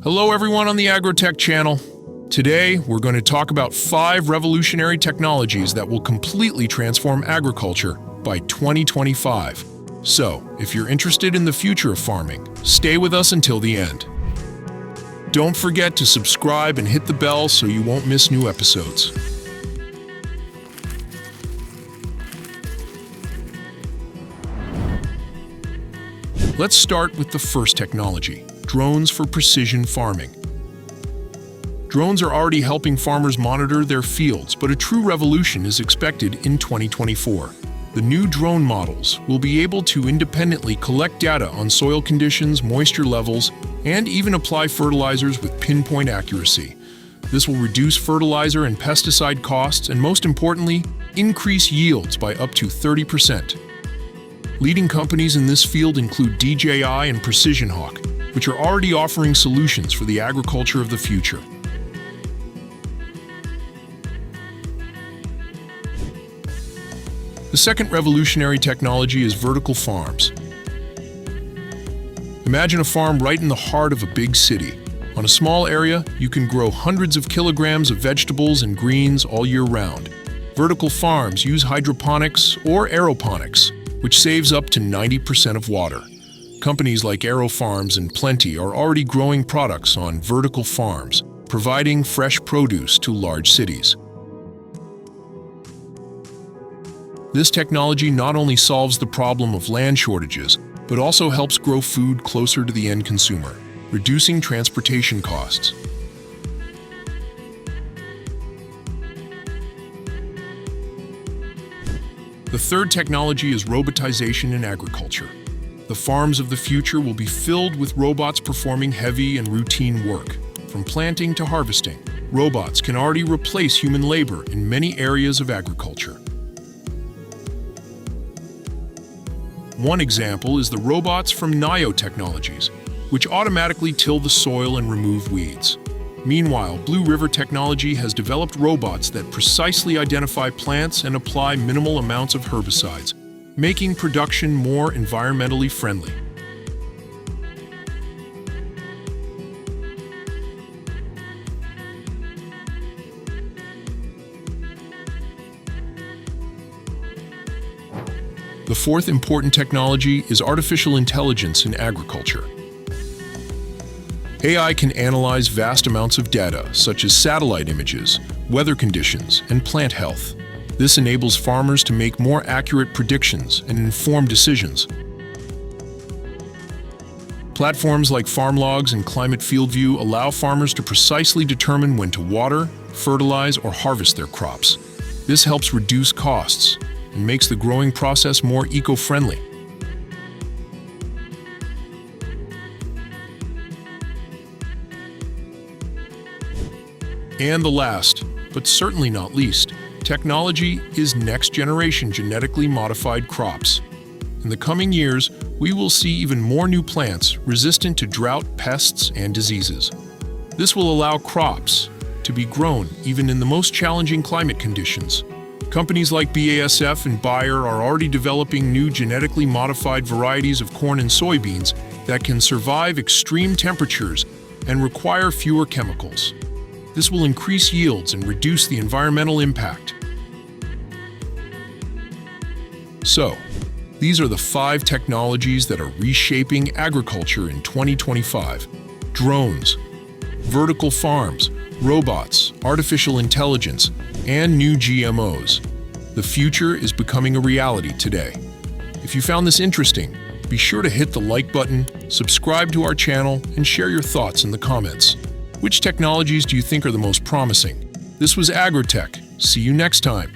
Hello everyone on the AgroTech channel. Today, we're going to talk about 5 revolutionary technologies that will completely transform agriculture by 2025. So, if you're interested in the future of farming, stay with us until the end. Don't forget to subscribe and hit the bell so you won't miss new episodes. Let's start with the first technology. Drones for precision farming. Drones are already helping farmers monitor their fields, but a true revolution is expected in 2024. The new drone models will be able to independently collect data on soil conditions, moisture levels, and even apply fertilizers with pinpoint accuracy. This will reduce fertilizer and pesticide costs and, most importantly, increase yields by up to 30%. Leading companies in this field include DJI and Precision Hawk, which are already offering solutions for the agriculture of the future. The second revolutionary technology is vertical farms. Imagine a farm right in the heart of a big city. On a small area, you can grow hundreds of kilograms of vegetables and greens all year round. Vertical farms use hydroponics or aeroponics, which saves up to 90% of water. Companies like AeroFarms and Plenty are already growing products on vertical farms, providing fresh produce to large cities. This technology not only solves the problem of land shortages, but also helps grow food closer to the end consumer, reducing transportation costs. The third technology is robotization in agriculture. The farms of the future will be filled with robots performing heavy and routine work. From planting to harvesting, robots can already replace human labor in many areas of agriculture. One example is the robots from Nio Technologies, which automatically till the soil and remove weeds. Meanwhile, Blue River Technology has developed robots that precisely identify plants and apply minimal amounts of herbicides, making production more environmentally friendly. The fourth important technology is artificial intelligence in agriculture. AI can analyze vast amounts of data, such as satellite images, weather conditions, and plant health. This enables farmers to make more accurate predictions and informed decisions. Platforms like FarmLogs and Climate FieldView allow farmers to precisely determine when to water, fertilize, or harvest their crops. This helps reduce costs and makes the growing process more eco-friendly. And the last, but certainly not least, technology is next-generation genetically modified crops. In the coming years, we will see even more new plants resistant to drought, pests, and diseases. This will allow crops to be grown even in the most challenging climate conditions. Companies like BASF and Bayer are already developing new genetically modified varieties of corn and soybeans that can survive extreme temperatures and require fewer chemicals. This will increase yields and reduce the environmental impact. So, these are the 5 technologies that are reshaping agriculture in 2025. Drones, vertical farms, robots, artificial intelligence, and new GMOs. The future is becoming a reality today. If you found this interesting, be sure to hit the like button, subscribe to our channel, and share your thoughts in the comments. Which technologies do you think are the most promising? This was AgroTech. See you next time.